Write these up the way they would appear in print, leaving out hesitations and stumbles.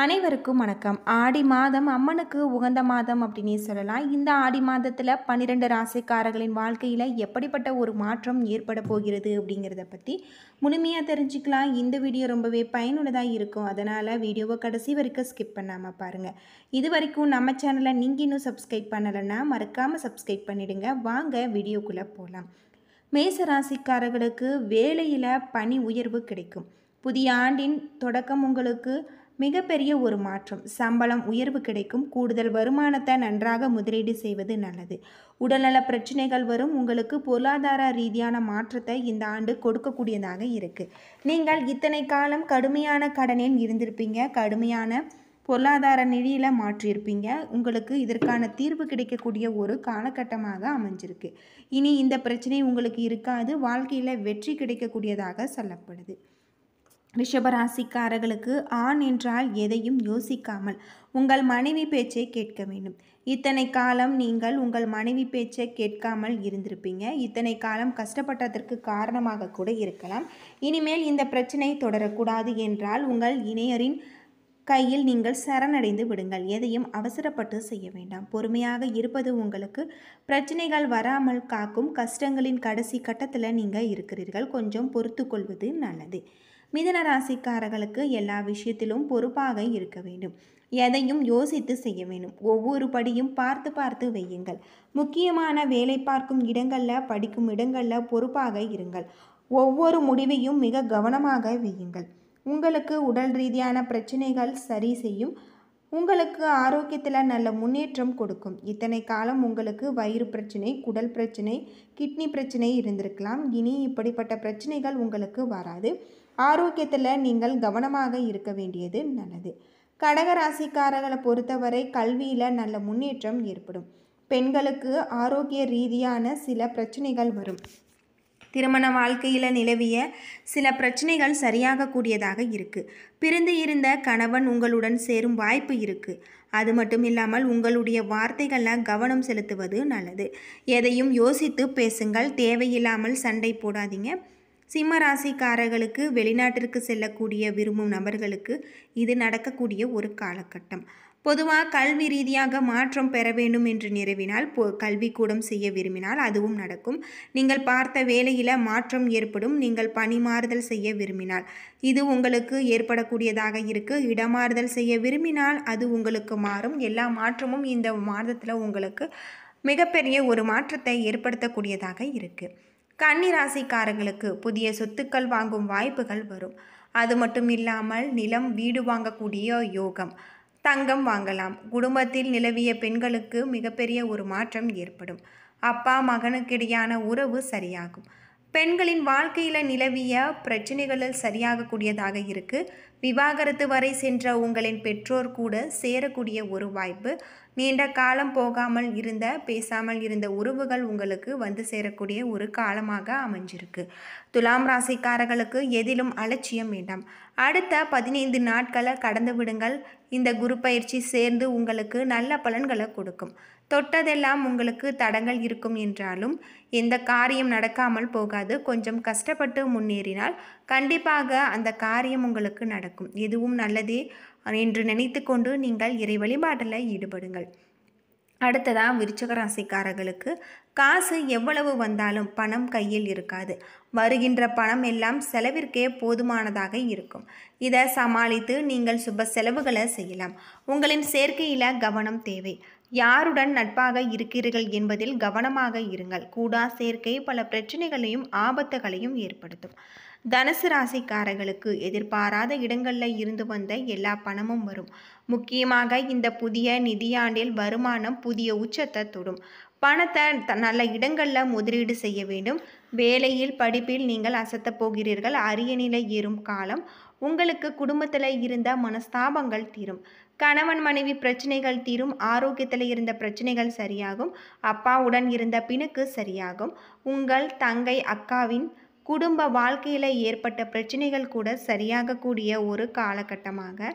அனைவருக்கும் வணக்கம். ஆடி மாதம் அம்மனுக்கு உகந்த மாதம் அப்படின்னே சொல்லலாம். இந்த ஆடி மாதத்தில் 12 ராசிக்காரர்களின் வாழ்க்கையில் எப்படிப்பட்ட ஒரு மாற்றம் ஏற்பட போகிறது அப்படிங்கிறத பற்றி முழுமையாக தெரிஞ்சுக்கலாம். இந்த வீடியோ ரொம்பவே பயனுள்ளதாக இருக்கும். அதனால் வீடியோவை கடைசி வரைக்கும் ஸ்கிப் பண்ணாமல் பாருங்கள். இது வரைக்கும் நம்ம சேனலை நீங்கள் இன்னும் சப்ஸ்கிரைப் பண்ணலைன்னா மறக்காமல் சப்ஸ்கிரைப் பண்ணிவிடுங்க. வாங்க வீடியோக்குள்ளே போகலாம். மேச ராசிக்காரர்களுக்கு வேலையில் பணி உயர்வு கிடைக்கும். புதிய ஆண்டின் தொடக்கம் உங்களுக்கு மிகப்பெரிய ஒரு மாற்றம். சம்பளம் உயர்வு கிடைக்கும். கூடுதல் வருமானத்தை நன்றாக முதலீடு செய்வது நல்லது. உடல்நல பிரச்சனைகள் வரும். உங்களுக்கு பொருளாதார ரீதியான மாற்றத்தை இந்த ஆண்டு கொடுக்கக்கூடியதாக இருக்குது. நீங்கள் இத்தனை காலம் கடுமையான கடனில் இருந்திருப்பீங்க. கடுமையான பொருளாதார நிலையில் மாற்றியிருப்பீங்க. உங்களுக்கு இதற்கான தீர்வு கிடைக்கக்கூடிய ஒரு காலகட்டமாக அமைஞ்சிருக்கு. இனி இந்த பிரச்சனை உங்களுக்கு இருக்காது. வாழ்க்கையில் வெற்றி கிடைக்கக்கூடியதாக சொல்லப்படுது. ரிஷபராசிக்காரர்களுக்கு ஆண் என்றால் எதையும் யோசிக்காமல் உங்கள் மனைவி பேச்சை கேட்க வேண்டும். இத்தனை காலம் நீங்கள் உங்கள் மனைவி பேச்சை கேட்காமல் இருந்திருப்பீங்க. இத்தனை காலம் கஷ்டப்பட்டதற்கு காரணமாக கூட இருக்கலாம். இனிமேல் இந்த பிரச்சனை தொடரக்கூடாது என்றால் உங்கள் இணையரின் கையில் நீங்கள் சரணடைந்து விடுங்கள். எதையும் அவசரப்பட்டு செய்ய வேண்டாம். பொறுமையாக இருப்பது உங்களுக்கு பிரச்சனைகள் வராமல் காக்கும். கஷ்டங்களின் கடைசி கட்டத்தில் நீங்கள் இருக்கிறீர்கள். கொஞ்சம் பொறுத்து கொள்வது நல்லது. மிதுன ராசிக்காரர்களுக்கு எல்லா விஷயத்திலும் பொறுப்பாக இருக்க வேண்டும். எதையும் யோசித்து செய்ய வேண்டும். ஒவ்வொரு படியும் பார்த்து பார்த்து வையுங்கள். முக்கியமான வேலை பார்க்கும் இடங்களில், படிக்கும் இடங்களில் பொறுப்பாக இருங்கள். ஒவ்வொரு முடிவையும் மிக கவனமாக வையுங்கள். உங்களுக்கு உடல் ரீதியான பிரச்சனைகள் சரி செய்யும். உங்களுக்கு ஆரோக்கியத்தில் நல்ல முன்னேற்றம் கொடுக்கும். இத்தனை காலம் உங்களுக்கு வயிறு பிரச்சனை, குடல் பிரச்சனை, கிட்னி பிரச்சனை இருந்திருக்கலாம். இனி இப்படிப்பட்ட பிரச்சனைகள் உங்களுக்கு வராது. ஆரோக்கியத்தில் நீங்கள் கவனமாக இருக்க வேண்டியது நல்லது. கடகராசிக்காரர்களை பொறுத்தவரை கல்வியில் நல்ல முன்னேற்றம் ஏற்படும். பெண்களுக்கு ஆரோக்கிய ரீதியான சில பிரச்சனைகள் வரும். திருமண வாழ்க்கையில் நிலவிய சில பிரச்சனைகள் சரியாகக்கூடியதாக இருக்குது. பிரிந்து இருந்த கணவன் உங்களுடன் சேரும் வாய்ப்பு இருக்குது. அது மட்டும் இல்லாமல் உங்களுடைய வார்த்தைகளில் கவனம் செலுத்துவது நல்லது. எதையும் யோசித்து பேசுங்கள். தேவையில்லாமல் சண்டை போடாதீங்க. சிம்ம ராசிக்காரர்களுக்கு வெளிநாட்டிற்கு செல்லக்கூடிய விரும்பும் நபர்களுக்கு இது நடக்கக்கூடிய ஒரு காலகட்டம். பொதுவாக கல்வி ரீதியாக மாற்றம் பெற வேண்டும் என்று நிறுவினால் கல்வி கூடம் செய்ய விரும்பினால் அதுவும் நடக்கும். நீங்கள் பார்த்த வேலையில் மாற்றம் ஏற்படும். நீங்கள் பணி மாறுதல் செய்ய விரும்பினால் இது உங்களுக்கு ஏற்படக்கூடியதாக இருக்குது. இடமாறுதல் செய்ய விரும்பினால் அது உங்களுக்கு மாறும். எல்லா மாற்றமும் இந்த மாதத்தில் உங்களுக்கு மிகப்பெரிய ஒரு மாற்றத்தை ஏற்படுத்தக்கூடியதாக இருக்குது. கன்னி ராசிக்காரர்களுக்கு புதிய சொத்துக்கள் வாங்கும் வாய்ப்புகள் வரும். அது மட்டும் இல்லாமல் நிலம், வீடு வாங்கக்கூடிய யோகம், தங்கம் வாங்கலாம். குடும்பத்தில் நிலவிய பெண்களுக்கு மிகப்பெரிய ஒரு மாற்றம் ஏற்படும். அப்பா மகனுக்கிடையான உறவு சரியாகும். பெண்களின் வாழ்க்கையில் நிலவிய பிரச்சனைகளில் சரியாகக்கூடியதாக இருக்குது. விவாகரத்து வரை சென்ற உங்களின் பெற்றோர் கூட சேரக்கூடிய ஒரு வாய்ப்பு. நீண்ட காலம் போகாமல் இருந்த, பேசாமல் இருந்த உறவுகள் உங்களுக்கு வந்து சேரக்கூடிய ஒரு காலமாக அமைஞ்சிருக்கு. துலாம் ராசிக்காரர்களுக்கு எதிலும் அலட்சியம் வேண்டாம். அடுத்த 15 நாட்களை கடந்து விடுங்கள். இந்த குரு பயிற்சி சேர்ந்து உங்களுக்கு நல்ல பலன்களை கொடுக்கும். தொட்டதெல்லாம் உங்களுக்கு தடங்கள் இருக்கும் என்றாலும் எந்த காரியம் நடக்காமல் போகாது. கொஞ்சம் கஷ்டப்பட்டு முன்னேறினால் கண்டிப்பாக அந்த காரியம் உங்களுக்கு நடக்கும். எதுவும் நல்லதே என்று நினைத்து கொண்டு நீங்கள் இறை வழிபாட்டில் ஈடுபடுங்கள். அடுத்ததாக விருச்சிக ராசிக்காரர்களுக்கு காசு எவ்வளவு வந்தாலும் பணம் கையில் இருக்காது. வருகின்ற பணம் எல்லாம் செலவிற்கே போதுமானதாக இருக்கும். இதை சமாளித்து நீங்கள் சுப செலவுகளை செய்யலாம். உங்களின் சேர்க்கையில் கவனம் தேவை. யாருடன் நட்பாக இருக்கிறீர்கள் என்பதில் கவனமாக இருங்கள். கூடா சேர்க்கை பல பிரச்சனைகளையும் ஆபத்துகளையும் ஏற்படுத்தும். தனுசு ராசிக்காரர்களுக்கு எதிர்பாராத இடங்களில் இருந்து வந்த எல்லா பணமும் வரும். முக்கியமாக இந்த புதிய நிதியாண்டில் வருமானம் புதிய உச்சத்தை தொடும். பணத்தை நல்ல இடங்களில் முதலீடு செய்ய வேண்டும். வேலையில், படிப்பில் நீங்கள் அசத்த போகிறீர்கள். அரிய நிலை ஏறும் காலம். உங்களுக்கு குடும்பத்தில் இருந்த மனஸ்தாபங்கள் தீரும். கணவன் மனைவி பிரச்சனைகள் தீரும். ஆரோக்கியத்தில் இருந்த பிரச்சனைகள் சரியாகும். அப்பாவுடன் இருந்த பிணுக்கு சரியாகும். உங்கள் தங்கை, அக்காவின் குடும்ப வாழ்க்கையில் ஏற்பட்ட பிரச்சனைகள் கூட சரியாகக்கூடிய ஒரு காலகட்டமாக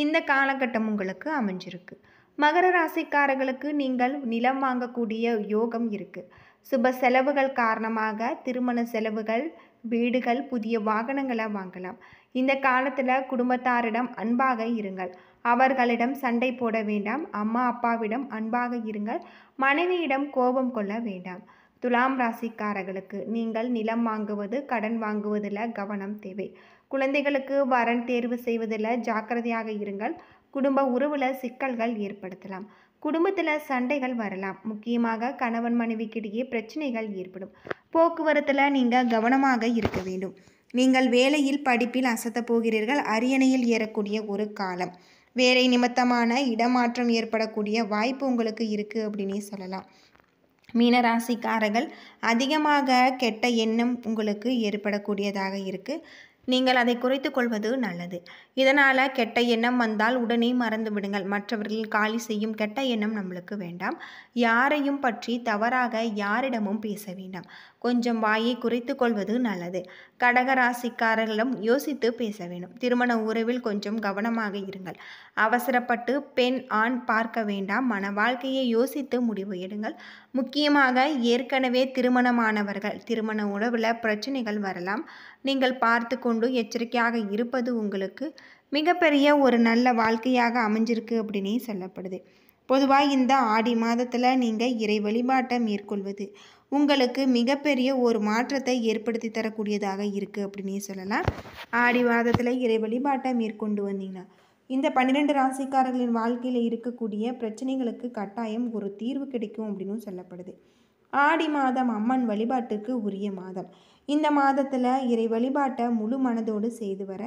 இந்த காலகட்டம் உங்களுக்கு அமைஞ்சிருக்கு. மகர ராசிக்காரர்களுக்கு நீங்கள் நிலம் வாங்கக்கூடிய யோகம் இருக்குது. சுப செலவுகள் காரணமாக திருமண செலவுகள், வீடுகள், புதிய வாகனங்களை வாங்கலாம். இந்த காலத்தில் குடும்பத்தாரிடம் அன்பாக இருங்கள். அவர்களிடம் சண்டை போட வேண்டாம். அம்மா அப்பாவிடம் அன்பாக இருங்கள். மனைவியிடம் கோபம் கொள்ள வேண்டாம். துலாம் ராசிக்காரர்களுக்கு நீங்கள் நிலம் வாங்குவது, கடன் வாங்குவதில் கவனம் தேவை. குழந்தைகளுக்கு வரன் தேர்வு செய்வதில் ஜாக்கிரதையாக இருங்கள். குடும்ப உறவில் சிக்கல்கள் ஏற்படுத்தலாம். குடும்பத்தில் சண்டைகள் வரலாம். முக்கியமாக கணவன் மனைவிக்கிடையே பிரச்சனைகள் ஏற்படும். போக்குவரத்தில் நீங்கள் கவனமாக இருக்க வேண்டும். நீங்கள் வேலையில் படிப்பில் அசத்த போகிறீர்கள். அரியணையில் ஏறக்கூடிய ஒரு காலம். வேலை நிமித்தமான இடமாற்றம் ஏற்படக்கூடிய வாய்ப்பு உங்களுக்கு இருக்குது அப்படின்னே சொல்லலாம். மீனராசிக்காரர்கள் அதிகமாக கெட்ட எண்ணம் உங்களுக்கு ஏற்படக்கூடியதாக இருக்குது. நீங்கள் அதை குறைத்து கொள்வது நல்லது. இதனால் கெட்ட எண்ணம் வந்தால் உடனே மறந்து விடுங்கள். மற்றவர்கள் காலி செய்யும் கெட்ட எண்ணம் நம்மளுக்கு வேண்டாம். யாரையும் பற்றி தவறாக யாரிடமும் பேச வேண்டாம். கொஞ்சம் வாயை குறைத்து கொள்வது நல்லது. கடகராசிக்காரர்களும் யோசித்து பேச வேண்டும். திருமண உறவில் கொஞ்சம் கவனமாக இருங்கள். அவசரப்பட்டு பெண் ஆண் பார்க்க வேண்டாம். மன வாழ்க்கையை யோசித்து முடிவு எடுங்கள். முக்கியமாக ஏற்கனவே திருமணமானவர்கள் திருமண உறவில் பிரச்சனைகள் வரலாம். நீங்கள் பார்த்து கொண்டு எச்சரிக்கையாக இருப்பது உங்களுக்கு மிகப்பெரிய ஒரு நல்ல வாழ்க்கையாக அமைஞ்சிருக்கு அப்படின்னே சொல்லப்படுது. பொதுவாக இந்த ஆடி மாதத்தில் நீங்கள் இறை வழிபாட்டை மேற்கொள்வது உங்களுக்கு மிகப்பெரிய ஒரு மாற்றத்தை ஏற்படுத்தி தரக்கூடியதாக இருக்குது அப்படின்னே சொல்லலாம். ஆடி மாதத்தில் இறை வழிபாட்டை மேற்கொண்டு வந்தீங்கன்னா இந்த 12 ராசிக்காரர்களின் வாழ்க்கையில் இருக்கக்கூடிய பிரச்சனைகளுக்கு கட்டாயம் ஒரு தீர்வு கிடைக்கும் அப்படின்னு சொல்லப்படுது. ஆடி மாதம் அம்மன் வழிபாட்டுக்கு உரிய மாதம். இந்த மாதத்தில் இறை வழிபாட்டை முழு மனதோடு செய்து வர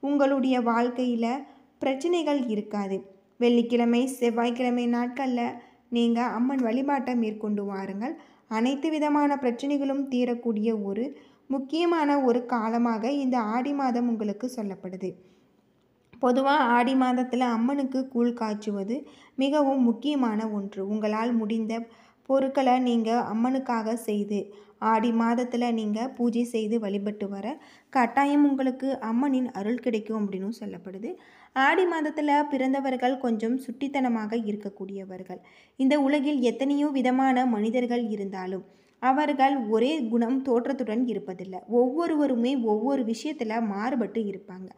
உங்களுடைய வாழ்க்கையில் பிரச்சனைகள் இருக்காது. வெள்ளிக்கிழமை செவ்வாய்க்கிழமை நாட்களில் நீங்கள் அம்மன் வழிபாட்டை மேற்கொண்டு வாருங்கள். அனைத்து விதமான பிரச்சனைகளும் தீரக்கூடிய ஒரு முக்கியமான ஒரு காலமாக இந்த ஆடி மாதம் உங்களுக்கு சொல்லப்படுது. பொதுவாக ஆடி மாதத்தில் அம்மனுக்கு கூழ் காய்ச்சுவது மிகவும் முக்கியமான ஒன்று. உங்களால் முடிந்த பொருட்களை நீங்கள் அம்மனுக்காக செய்து ஆடி மாதத்தில் நீங்கள் பூஜை செய்து வழிபட்டு வர கட்டாயம் உங்களுக்கு அம்மனின் அருள் கிடைக்கும் அப்படின்னு சொல்லப்படுது. ஆடி மாதத்தில் பிறந்தவர்கள் கொஞ்சம் சுட்டித்தனமாக இருக்கக்கூடியவர்கள். இந்த உலகில் எத்தனையோ விதமான மனிதர்கள் இருந்தாலும் அவர்கள் ஒரே குணம் தோற்றத்துடன் இருப்பதில்லை. ஒவ்வொருவருமே ஒவ்வொரு விஷயத்தில் மாறுபட்டு இருப்பாங்க.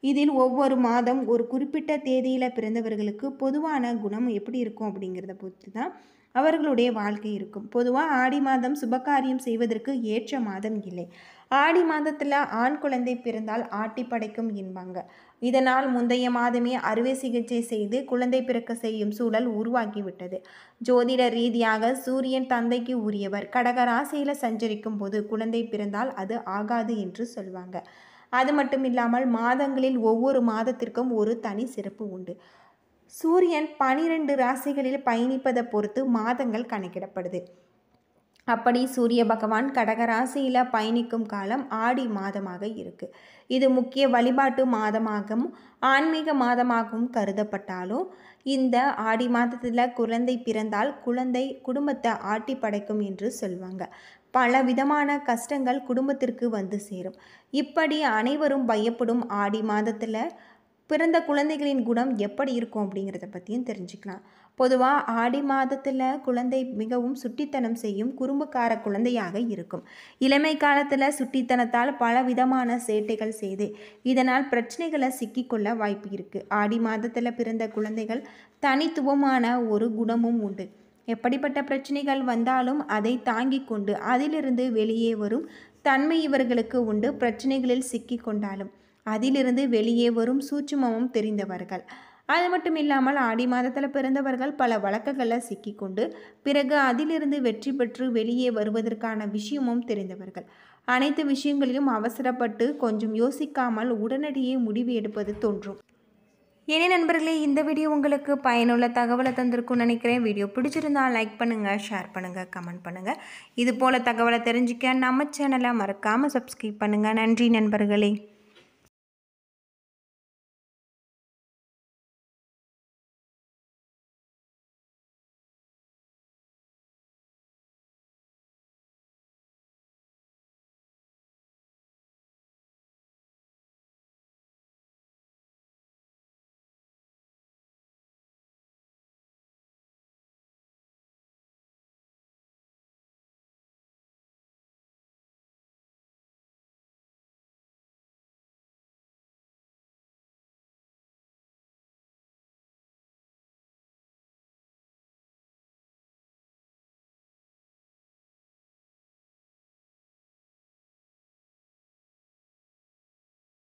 இதில் ஒவ்வொரு மாதம் ஒரு குறிப்பிட்ட தேதியில் பிறந்தவர்களுக்கு பொதுவான குணம் எப்படி இருக்கும் அப்படிங்கிறத பொறுத்து தான் அவர்களுடைய வாழ்க்கை இருக்கும். பொதுவாக ஆடி மாதம் சுபகாரியம் செய்வதற்கு ஏற்ற மாதம் இல்லை. ஆடி மாதத்தில் ஆண் குழந்தை பிறந்தால் ஆட்டி படைக்கும் என்பாங்க. இதனால் முந்தைய மாதமே அறுவை சிகிச்சை செய்து குழந்தை பிறக்க செய்யும் சூழல் உருவாகிவிட்டது. ஜோதிட ரீதியாக சூரியன் தந்தைக்கு உரியவர். கடக ராசியில் சஞ்சரிக்கும் போது குழந்தை பிறந்தால் அது ஆகாது என்று சொல்வாங்க. அது மட்டும் இல்லாமல் மாதங்களில் ஒவ்வொரு மாதத்திற்கும் ஒரு தனி சிறப்பு உண்டு. சூரியன் 12 ராசிகளில் பயணிப்பதை பொறுத்து மாதங்கள் கணக்கிடப்படுது. அப்படி சூரிய பகவான் கடக ராசியில் பயணிக்கும் காலம் ஆடி மாதமாக இருக்குது. இது முக்கிய வழிபாட்டு மாதமாகவும் ஆன்மீக மாதமாகவும் கருதப்பட்டாலும் இந்த ஆடி மாதத்தில் குழந்தை பிறந்தால் குழந்தை குடும்பத்தை ஆட்டி படைக்கும் என்று சொல்லுவாங்க. பல விதமான கஷ்டங்கள் குடும்பத்திற்கு வந்து சேரும். இப்படி அனைவரும் பயப்படும் ஆடி மாதத்தில் பிறந்த குழந்தைகளின் குணம் எப்படி இருக்கும் அப்படிங்கிறத பற்றியும் தெரிஞ்சுக்கலாம். பொதுவாக ஆடி மாதத்தில் குழந்தை மிகவும் சுட்டித்தனம் செய்யும் குறும்புக்கார குழந்தையாக இருக்கும். இளமை காலத்தில் சுட்டித்தனத்தால் பல விதமான சேட்டைகள் செய்து இதனால் பிரச்சனைகளை சிக்கிக்கொள்ள வாய்ப்பு இருக்குது. ஆடி மாதத்தில் பிறந்த குழந்தைகள் தனித்துவமான ஒரு குணமும் உண்டு. எப்படிப்பட்ட பிரச்சனைகள் வந்தாலும் அதை தாங்கிக் கொண்டு அதிலிருந்து வெளியே வரும் தன்மை இவர்களுக்கு உண்டு. பிரச்சனைகளில் சிக்கி கொண்டாலும் அதிலிருந்து வெளியே வரும் சூட்சுமமும் தெரிந்தவர்கள். அது மட்டும் இல்லாமல் ஆடி மாதத்தில் பிறந்தவர்கள் பல வழக்குகளில் சிக்கிக்கொண்டு பிறகு அதிலிருந்து வெற்றி பெற்று வெளியே வருவதற்கான விஷயமும் தெரிந்தவர்கள். அனைத்து விஷயங்களிலும் அவசரப்பட்டு கொஞ்சம் யோசிக்காமல் உடனடியே முடிவு எடுப்பது தோன்றும். ஏனே நண்பர்களே, இந்த வீடியோ உங்களுக்கு பயனுள்ள தகவலை தந்திருக்கும்னு நினைக்கிறேன். வீடியோ பிடிச்சிருந்தால் லைக் பண்ணுங்கள், ஷேர் பண்ணுங்கள், கமெண்ட் பண்ணுங்கள். இது போல் தகவலை தெரிஞ்சுக்க நம்ம சேனலை மறக்காமல் சப்ஸ்கிரைப் பண்ணுங்கள். நன்றி நண்பர்களே.